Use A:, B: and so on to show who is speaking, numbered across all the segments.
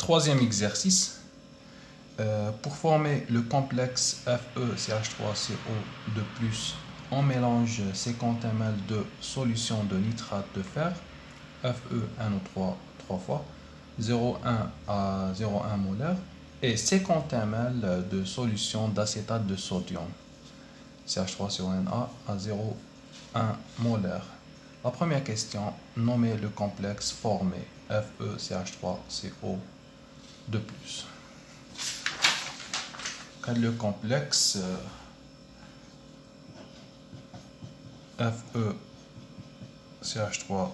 A: troisième exercice. Pour former le complexe FeCH3CO2+, on mélange 50 ml de solution de nitrate de fer, FeNO3 3 fois, 0,1 à 0,1 molaire, et 50 ml de solution d'acétate de sodium, CH3CONA à 0,1 molaire. La première question, nommer le complexe formé FeCH3CO2+. Le complexe FeCH3CO2+,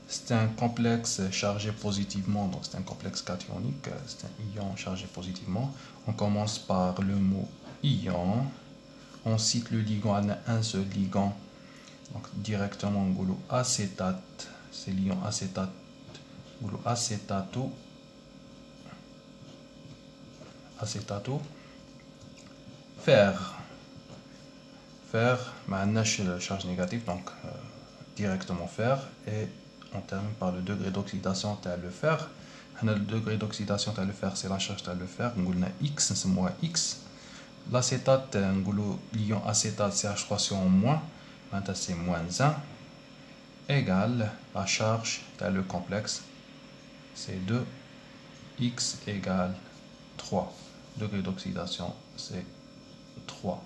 A: c'est un complexe chargé positivement, donc c'est un complexe cationique, c'est un ion chargé positivement. On commence par le mot ion, on cite le ligand, on a un seul ligand, donc directement on dit acétate, c'est l'ion acétate, acétato, fer, le charge négative, donc directement fer, et on termine par le degré d'oxydation de le fer. Le degré d'oxydation de le fer, c'est la charge de le fer, on a X, c'est moins X. L'acétate, l'ion acétate CH3 en moins, c'est moins 1, égale la charge de le complexe, c'est 2, X égale 3. Degré d'oxydation, c'est 3.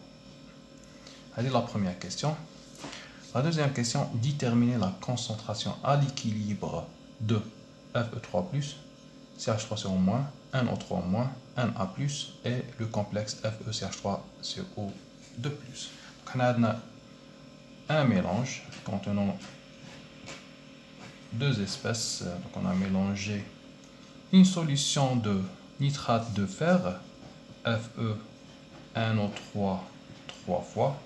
A: C'est la première question. La deuxième question, déterminer la concentration à l'équilibre de Fe3+, CH3CO-, NO3-, Na+, et le complexe FeCH3CO2+. On a un mélange contenant deux espèces. Donc on a mélangé une solution de nitrate de fer, FeNO3 3 fois,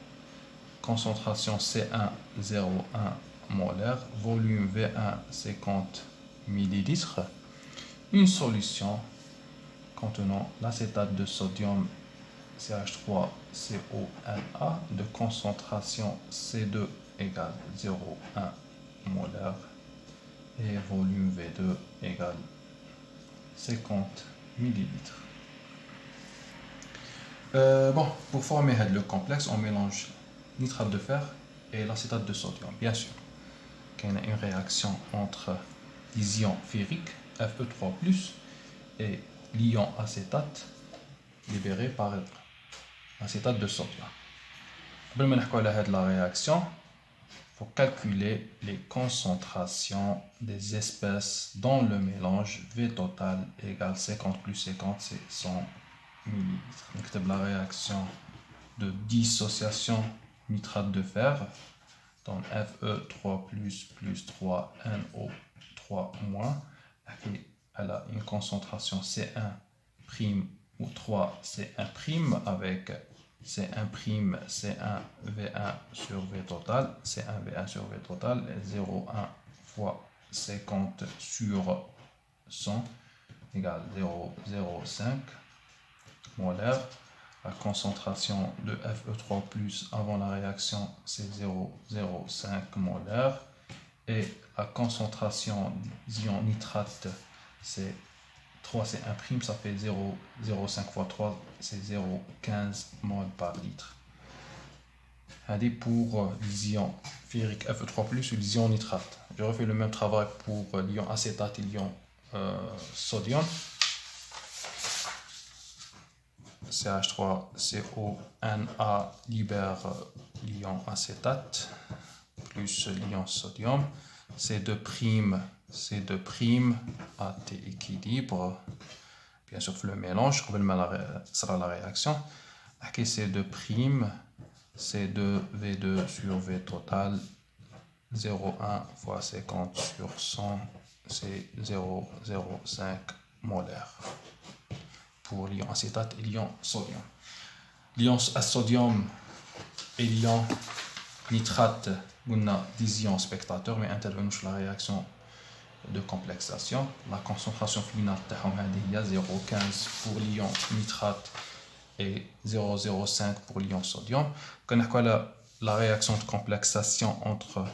A: concentration C1 0,1 molaire, volume V1 50 ml, une solution contenant l'acétate de sodium CH3CONA de concentration C2 égale 0,1 molaire et volume V2 égale 50 ml. Pour former le complexe, on mélange nitrate de fer et l'acétate de sodium. Bien sûr, il y a une réaction entre les ions ferriques, Fe3+, et l'ion acétate libéré par l'acétate de sodium. Avant de parler la réaction, il faut calculer les concentrations des espèces dans le mélange. V total égale 50 plus 50, c'est 100 ml. Donc, la réaction de dissociation nitrate de fer dans Fe3 plus 3 NO3-, elle a une concentration C1' ou 3 C1' avec C1', C1 V1 sur V total, C1 V1 sur V total, 0,1 fois 50 sur 100 égale 0,05 molaire. La concentration de Fe3+, avant la réaction, c'est 0,05 molaire. Et la concentration d'ion nitrate, c'est 3C1', ça fait 0,05 fois 3, c'est 0,15 mol par litre. Pour les ions ferriques Fe3+, ou les ions nitrate. Je refais le même travail pour l'ion acétate et l'ion sodium. CH3CONA libère l'ion acétate plus l'ion sodium. C2', AT équilibre. Bien sûr, le mélange, sera la réaction. C2', C2 V2 sur V total, 0,1 fois 50 sur 100, c'est 0,05 molaire. Pour l'ion acétate et l'ion sodium. L'ion sodium et l'ion nitrate, on a des ions spectateurs, mais intervenons sur la réaction de complexation. La concentration finale est 0,15 pour l'ion nitrate et 0,05 pour l'ion sodium. On a la réaction de complexation entre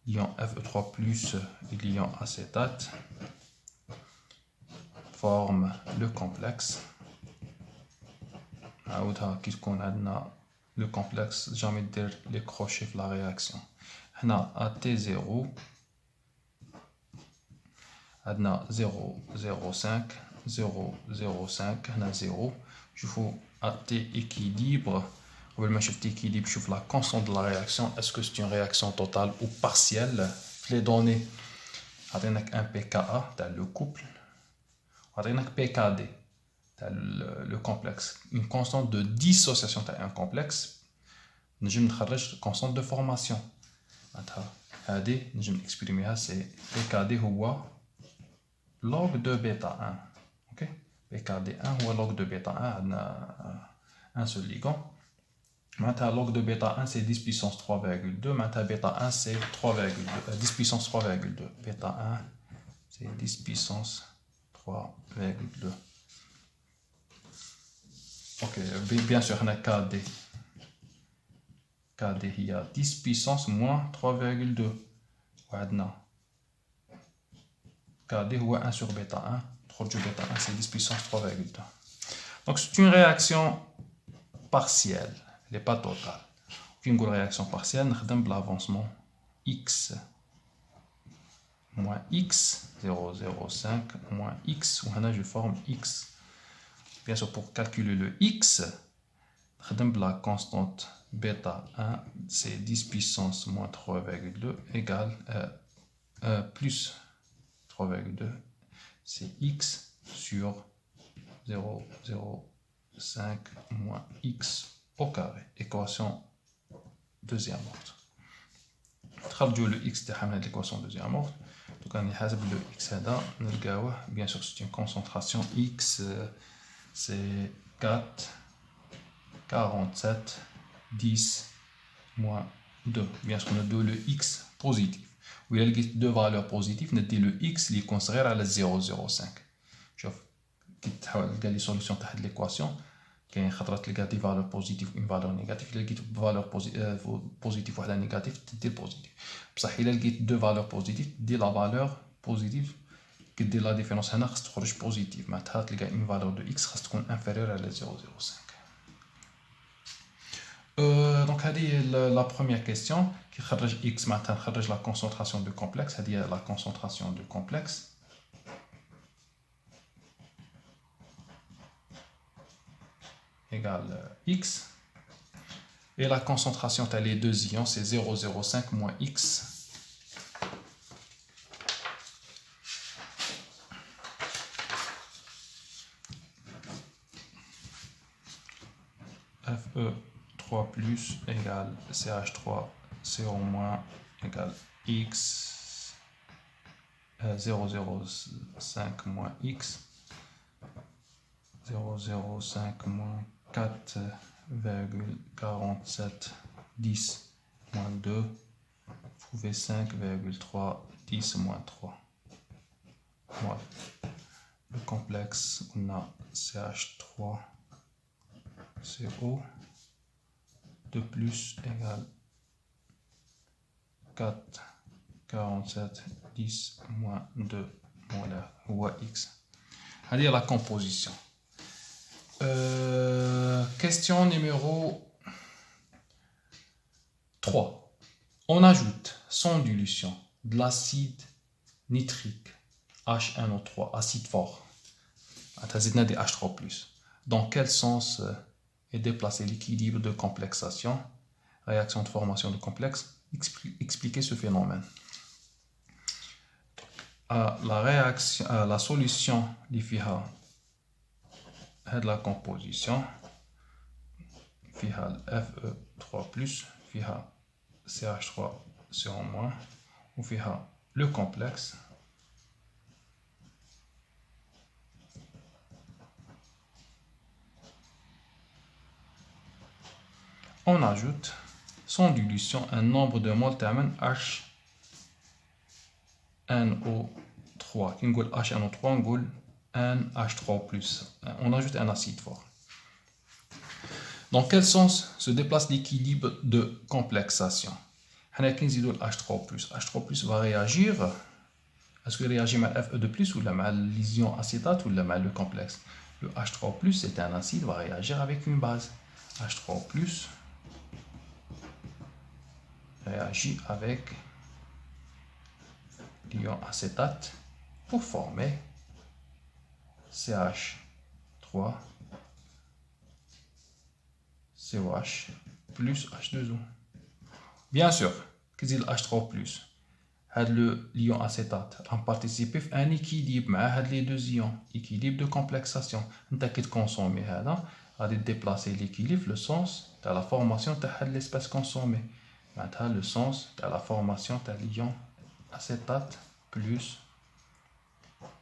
A: L'ion Fe3 plus l'ion acétate forme le complexe. Qu'est-ce le complexe, jamais dire les crochets de la réaction. On a à T0, on a 0, 0, 5, 0, 0, 5, on a 0. Je fais à T équilibre. On va chercher l'équilibre, je fais la constante de la réaction. Est-ce que c'est une réaction totale ou partielle? Les données, on a un pKa, le couple. On a un pKd, le complexe. Une constante de dissociation d'un complexe. Nous avons une constante de formation. هذه نجم نكسبريميها سي PKD هو log de bêta 1. OK, PKD 1 هو log de bêta 1. عندنا un seul ligand. معناتها log de bêta 1 c'est 10 puissance 3,2. معناتها bêta 1 c'est 10 puissance 3,2. Bêta 1 c'est 10 puissance 3,2. OK, bien sûr on a KD. KD il y a 10 puissance moins 3,2. وعندنا KD هو 1 sur bêta 1. 3 sur bêta 1 c'est 10 puissance 3,2. Donc c'est une réaction partielle, elle n'est pas totale. Une réaction partielle, nous avons l'avancement x moins x, 0,05 moins x, ou là je forme x. Bien sûr, pour calculer le x, nous avons la constante bêta 1, c'est 10 puissance moins 3,2 égale plus 3,2, c'est x sur 0,05 moins x au carré. Équation deuxième ordre. نخرجوا le x تاعنا de l'équation deuxième ordre. Donc on حاسب le x هذا نلقاوه bien sûr c'est une concentration x c'est 4 47 10 moins 2. Bien sûr on a le x positif. où il y a deux valeurs positives, ندي le x اللي يكون صغير على 0,05. شوف كي تحاول تلقى لي سوليوشن تاع هاد ليكواسيون كاين خطرات تلقى دي فالور بوزيتيف اون فالور نيجاتيف. الا لقيت فالور بوزيتيف وحده نيجاتيف تدي البوزيتيف. بصح الا لقيت دو فالور بوزيتيف دي لا فالور بوزيتيف كدير لا ديفيرونس هنا خاص تخرج بوزيتيف. معناتها تلقى اون فالور دو اكس خاص تكون انفيريور على 0,05. Donc, la première question qui خرج x معناتها نخرج la concentration du complexe. هذه la concentration du complexe. Égale x. Et la concentration de les deux ions, c'est 0,05 moins x. Fe3 plus égale CH3 CO moins égale x 0,05 moins x 0,05 moins 4,47 10 moins 2 trouver 5,3 10 moins 3. Voilà. Le complexe, on a CH3 CO 2 plus égale 4 47 10 moins 2 molaire ou x. Allez à la composition. Question numéro 3. On ajoute sans dilution de l'acide nitrique H1O3, acide fort, des H3+. Dans quel sens est déplacé l'équilibre de complexation, réaction de formation de complexe? Expliquez ce phénomène. La solution l'IFIHA de la composition FIHA Fe3+, FIHA CH3 CO-, ou FIHA le complexe. On ajoute sans dilution un nombre de moles termine HNO3. Qui dit HNO3, on dit NH3+. On ajoute un acide fort. Dans quel sens se déplace l'équilibre de complexation? On a le H3+. H3+ va réagir. Est-ce qu'il réagit avec Fe2+, ou avec l'ion acétate, ou avec le complexe? Le H3+, c'est un acide, va réagir avec une base. H3+, réagit avec l'ion acétate pour former CH3, COH plus H2O. Bien sûr, qu'est-ce que H3+? L'ion acétate a participé à un équilibre avec les deux ions, équilibre de complexation. On a consommé, à déplacer l'équilibre, le sens de la formation de l'espèce consommée. Le sens de la formation de l'ion acétate plus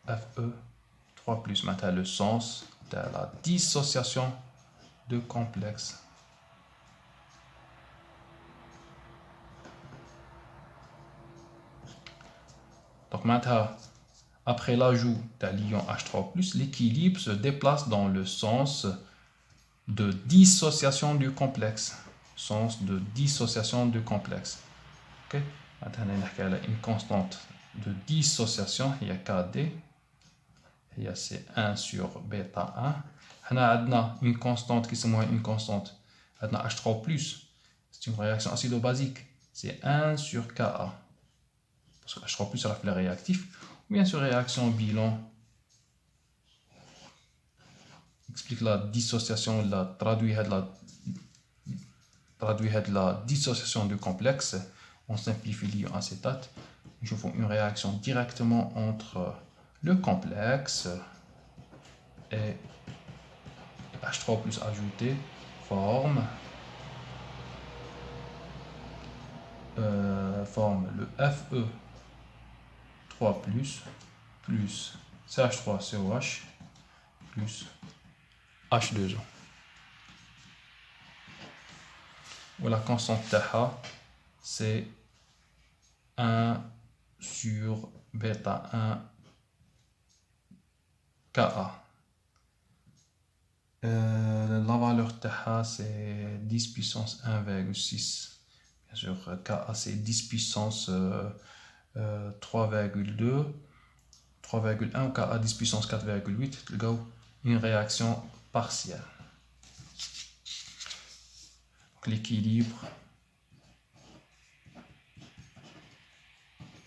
A: Fe3+. Maintenant, le sens de la dissociation de complexe. Donc maintenant, après l'ajout de l'ion H3+, l'équilibre se déplace dans le sens de dissociation du complexe. Sens de dissociation du complexe. Okay? Maintenant, on a une constante de dissociation, il y a KD, il y a C1 sur bêta 1. On a une constante qui s'appelle une constante H3+, c'est une réaction acido-basique, c'est 1 sur Ka. Parce que H3+ c'est la réactif. Ou bien sur réaction bilan, explique la dissociation, traduit la dissociation du complexe. On simplifie l'ion acétate. Je fais une réaction directement entre le complexe et H3+ ajouté forme le Fe3+ plus CH3COH plus H2O. Ou la constante TH, c'est 1 sur bêta 1 Ka. La valeur TH, c'est 10 puissance 1,6. Bien sûr, Ka, c'est 10 puissance 3,2. 3,1 ou Ka 10 puissance 4,8. Une réaction partielle. L'équilibre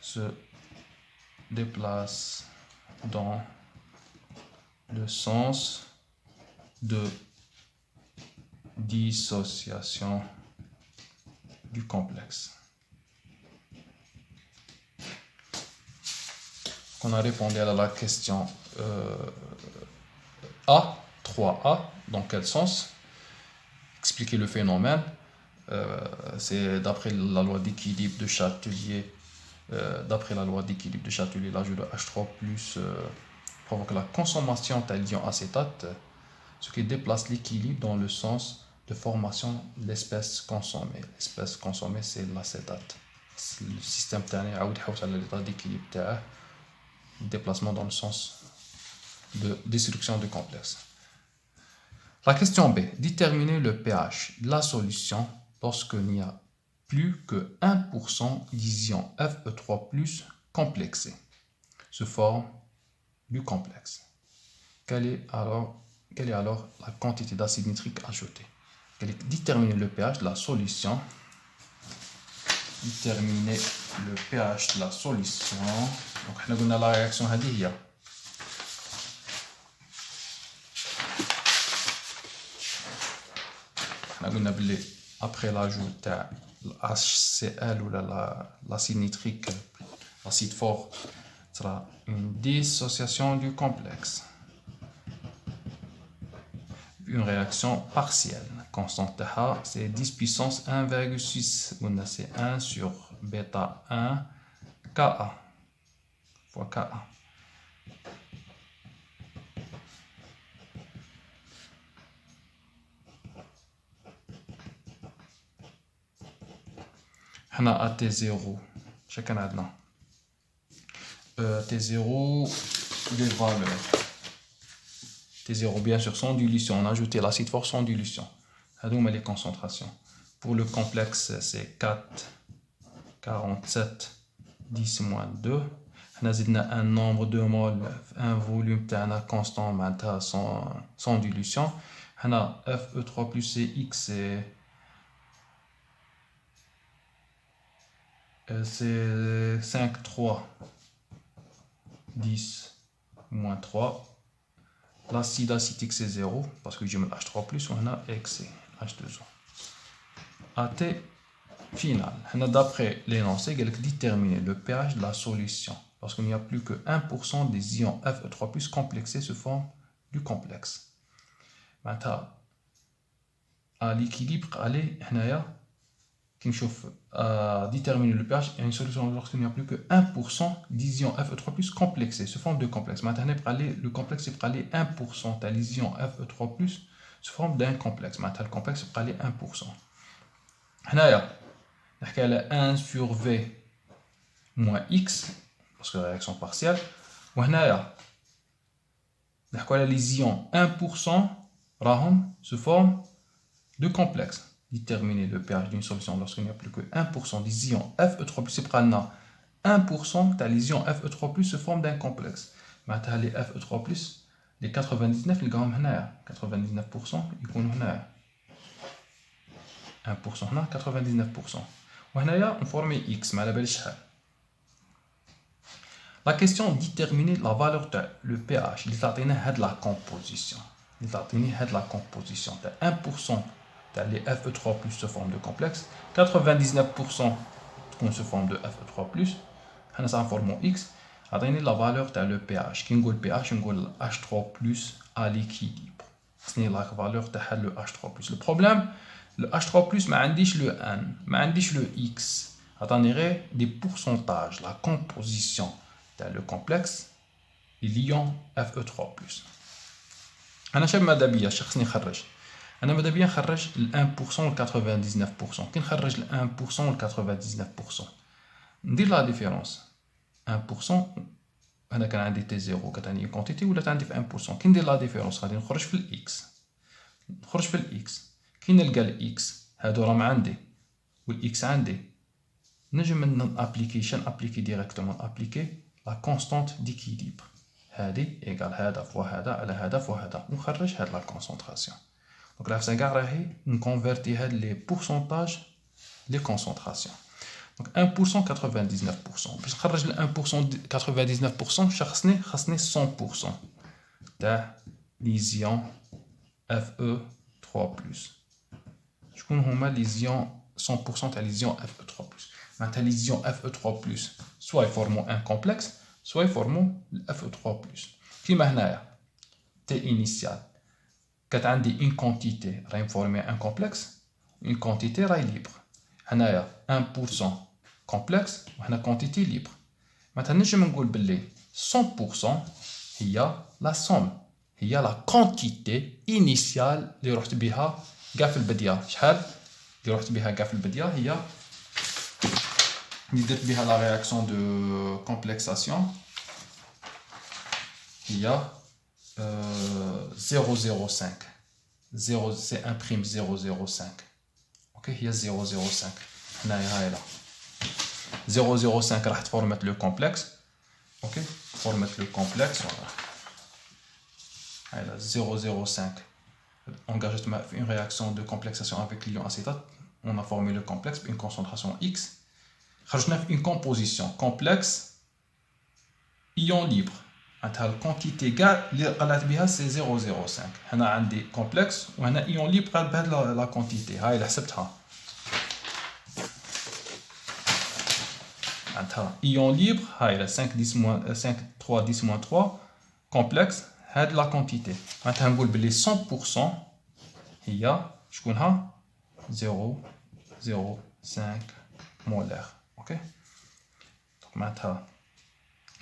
A: se déplace dans le sens de dissociation du complexe. On a répondu à la question A, 3A, dans quel sens? Expliquer le phénomène, c'est d'après la loi d'équilibre de Châtelier. L'ajout de H3+ provoque la consommation de l'ion acétate, ce qui déplace l'équilibre dans le sens de formation de l'espèce consommée. L'espèce consommée, c'est l'acétate. Le système terne à l'état d'équilibre, déplacement dans le sens de destruction du complexe. La question B. Déterminer le pH de la solution lorsqu'il n'y a plus que 1% d'ion Fe3+ complexé sous forme du complexe. Quelle est alors la quantité d'acide nitrique ajoutée? Déterminer le pH de la solution. Déterminer le pH de la solution. Donc, on a la réaction هذه. Après l'ajout de HCl ou l'acide nitrique, l'acide fort, sera une dissociation du complexe. Une réaction partielle. Constante H, c'est 10 puissance 1,6. C'est 1 sur bêta 1 Ka fois Ka. On a T0. Chacun a dedans. T0, des valeurs. T0, bien sûr, sans dilution. On a ajouté l'acide fort sans dilution. On met les concentrations. Pour le complexe, c'est 4 47 10 moins 2. On a un nombre de moles, un volume constant sans dilution. On a Fe3 plus X c'est 5 3 10 moins 3. L'acide acétique c'est 0 parce que je mets H3 plus. On a X H2O. AT final. D'après l'énoncé, il faut déterminer le pH de la solution. Parce qu'il n'y a plus que 1% des ions Fe3+ complexés se forment du complexe. Maintenant, à l'équilibre, allez, déterminer le pH et une solution lorsqu'il n'y a plus que 1% des ions Fe3+ complexés se forment de complexe. Maintenant, le complexe est aller 1% des ions Fe3+ se forment d'un complexe. Maintenant, le complexe est aller 1%. Maintenant, 1 sur V moins X, parce que la réaction partielle. Et là, les ions 1% se forment de complexes. Déterminer le pH d'une solution lorsqu'il n'y a plus que 1% des ions Fe3+, c'est pas 1% des ions Fe3+, se forment d'un complexe. Maintenant, les Fe3+, les 99, ils gagnent 99%, ils gagnent 1%, 99%. وهنايا on forme X ما على باليش شحال. La question déterminer la valeur de le pH اللي تعطينا هاد la composition. اللي تعطيني هاد la composition تاع 1% تاع les Fe3+ se forme de complexe, 99% se forme de Fe3+. حنا سنفورمو X عطيني la valeur تاع le pH. كي نقول pH نقول H3+ à l'équilibre. C'est la valeur تاع le H3+. Le problème le H3+, ما عنديش le N, ما عنديش le X. Attendez des pourcentages, la composition dans le complexe, l'ion Fe3+. أنا شاب ماذا بيا خصني نخرج. أنا ماذا بيا نخرج ال 1% و 99%. كي نخرج ال 1% و 99%. ندير لا ديفيرونس. 1% أنا كان عندي تي 0 كتعني كونتيتي ولا عندي في 1%. كي ندير لا ديفيرونس غادي نخرج في الإكس. نخرج في الإكس. كي نلقى الاكس هادو راهم عندي والاكس عندي نجم ابليكي ديريكتومون ابليكي لا كونستانت ديكيليبر هادي ايكال هذا فوا هذا على هذا فوا هذا ونخرج هاد لا كونسونطراسيون. دونك العفسه كاع راهي نكونفيرتي هاد لي بورسونتاج لي كونسونطراسيون. دونك 1% 99% باش نخرج ل 1% 99% خاصني 100% تاع لي زيون Fe3+. شكون هما لي زيون 100% تاع لي زيون Fe3+. معناتها لي زيون Fe3+ سوا يفورمو ان كومبلكس سوا يفورمو Fe3+. كيما هنايا تي انيسيال كانت عندي اون كونتيتي راهي مفورمي ان كومبلكس اون كونتيتي راهي ليبر. هنايا 1% كومبلكس وهنا كونتيتي ليبر. معناتها نجم نقول باللي 100% هي لا سوم هي لا كونتيتي انيسيال اللي رحت بها كاع في البداية. شحال اللي رحت بها كاع في البداية هي اللي درت بها لا رياكسيون دو كومبلكساسيون هي 0,05 0 سي ان بريم 0,05 اوكي هي 0,05 هنايا هاي لا 0,05 راح تفورمت لو كومبلكس اوكي فورمت لو كومبلكس هاي لا 0,05 engagé une réaction de complexation avec l'ion acétate, on a formé le complexe une concentration X. Une composition complexe ion libre. La quantité c'est 0,05. On a un complexe ou un ion libre la quantité. Ion libre, 5 3 10 moins 3 complexe. هاد لا كونتيتي معناتها نقول بلي 100% هي شكونها 0,05 مولار اوكي. دونك معناتها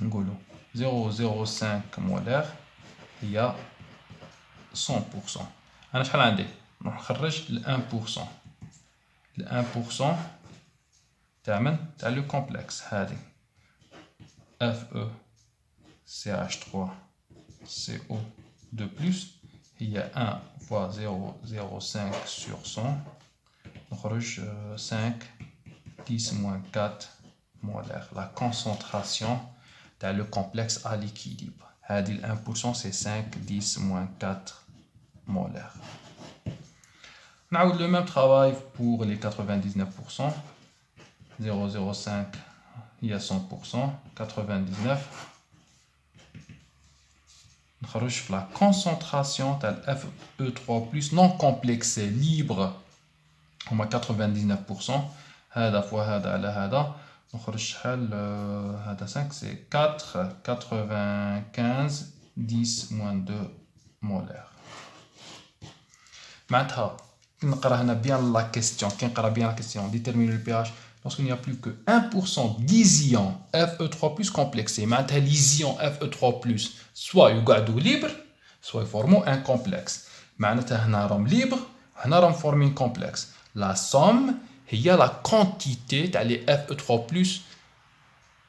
A: نقولوا 0,05 مولار هي 100%. انا شحال عندي نروح نخرج ال 1%. ال 1% تاع من تاع لو كومبلكس هذه Fe CH3 CO2+, il y a 1 fois 0,05 sur 100, on range 5 10 moins 4 molaires. La concentration dans le complexe à l'équilibre. 1%, c'est 5, 10 moins 4 molaires. On a le même travail pour les 99%. 0,05, il y a 100%. 99. La concentration de Fe3+ non complexé libre. On a 99%. هذا fois هذا على هذا نخرج شحال هذا 5 c'est 4 95 10 moins 2 molaires. معناتها كي نقرا هنا bien la question كي نقرا bien la question déterminer le pH lorsqu'il n'y a plus que 1% d'ions Fe3+ complexé معناتها les ions Fe3+ soit يقعدوا libre soit يفورموا un complexe. معناتها هنا راهم libre هنا راهم forming complexe. La somme il y a la quantité de Fe3+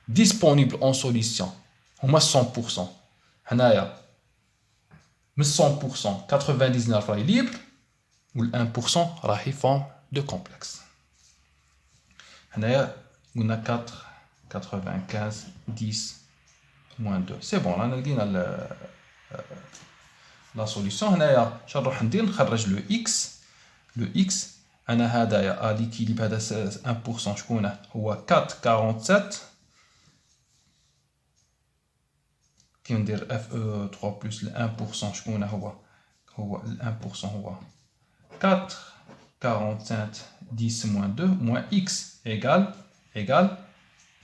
A: disponible en solution. On a 100%. On a 100%, 99 est libre, ou 1% est forme de complexe. On a 4, 95, 10, moins 2. C'est bon, là, on a la solution. On a le X. Le X. أنا هذا l'équilibre هذا 1% شكونه هو 4,47 كي ندير Fe3+ ل 1% شكونه هو 1% هو 4,45 10 moins 2 moins X égale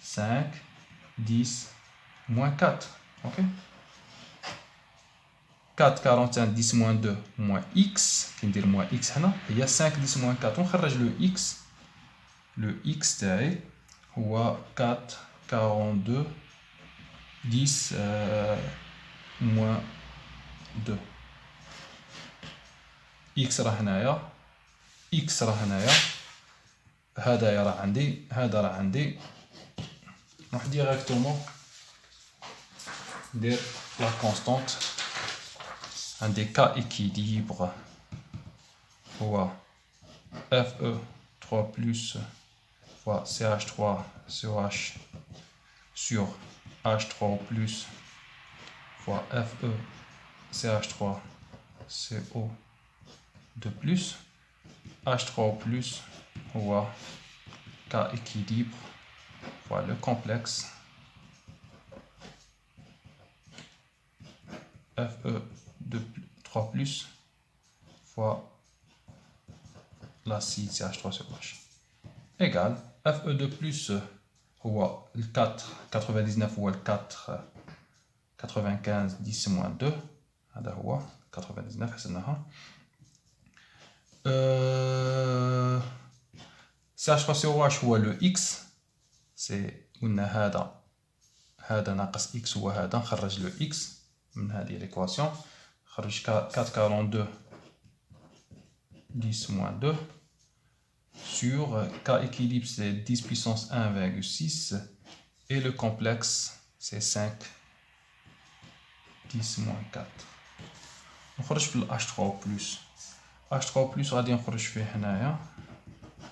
A: 5 10 moins 4. OK 4,45 10 moins 2 moins x, qui veut dire moins x, il y a 5 10 moins 4. On cherche le x. Le x c'est 4,42 10 moins 2. x راه هنايا x راه هنايا هذا راه عندي هذا راه عندي نروح ديريكتومون ندير لا كونستانت. Un des cas équilibre fois Fe3+ fois CH3COH sur H3+ fois FeCH3CO2+, H3+ fois cas équilibre fois le complexe Fe3+ fois l'acide CH3COH égale Fe2+ هو 4 99 هو 4 95 10 moins 2 هذا هو 99 حسبناها CH3COH هو le X c'est قلنا هذا ناقص X هو هذا نخرج le X من هذه l'équation خرج 4,42 10 moins 2 sur K équilibre c'est 10 puissance 1,6 et le complexe c'est 5 10 moins 4. نخرج في H3+. H3+ غادي نخرج فيه هنايا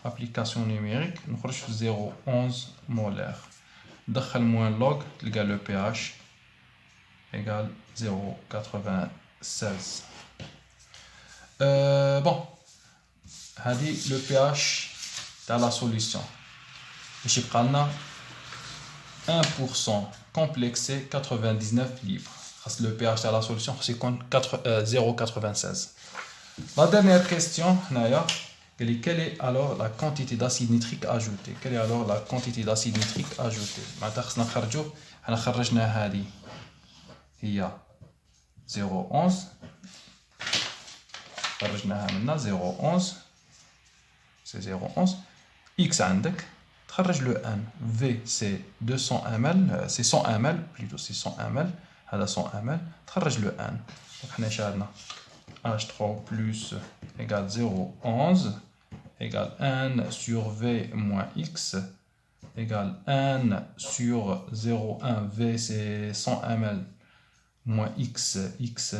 A: application numérique نخرج في 0,11 molaire. ندخل موان log تلقى le pH égale 0,96. Bon, le pH dans la solution. Je prends 1% complexé 99 livres. Le pH dans la solution, c'est 0,96. La dernière question, quelle est alors la quantité d'acide nitrique ajoutée? Quelle est alors la quantité d'acide nitrique ajoutée? Il y a 0,11 خرجناها منا 0,11 c'est 0,11 x عندك تخرج le n v c'est 200 ml c'est 100 ml plutôt c'est 100 ml هذا 100 ml تخرج le n donc حنا شاهدنا H3+ égale 0,11 égale n sur v moins x égale n sur 0,1 v c'est 100 ml moins x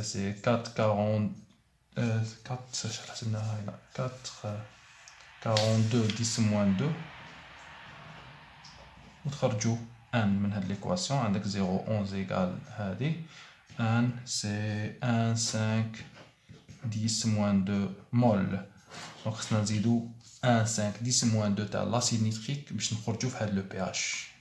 A: c'est 4,42 10 moins 2 وتخرجوا ان من هاد l'équation. عندك 0,11 égale هادي ان سي 1,5 10 moins 2 mol. دونك خصنا نزيدو 1,5 10 moins 2 تاع لاسيد نيتريك باش نخرجوا في هاد لو بي اش.